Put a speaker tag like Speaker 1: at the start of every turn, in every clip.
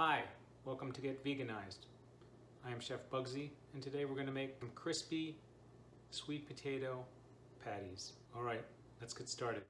Speaker 1: Hi, welcome to Get Veganized. I am Chef Bugsy, and today we're going to make some crispy sweet potato patties. All right, let's get started.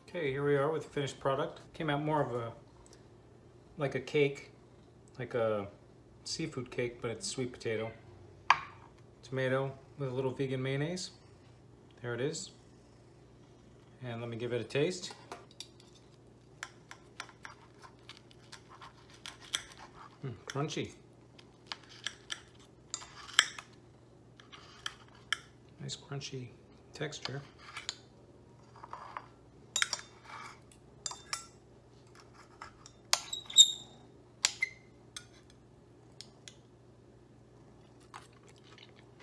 Speaker 1: Okay, here we are with the finished product. Came out more of like a cake, like a seafood cake, but it's sweet potato. Tomato with a little vegan mayonnaise. There it is. And let me give it a taste. Crunchy. Nice crunchy texture.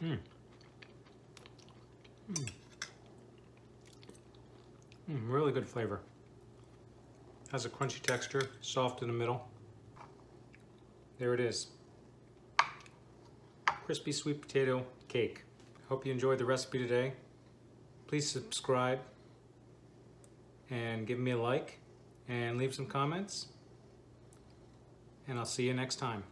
Speaker 1: Mm. Mm. Really good flavor. Has a crunchy texture, soft in the middle. There it is. Crispy sweet potato cake. Hope you enjoyed the recipe today. Please subscribe and give me a like and leave some comments. And I'll see you next time.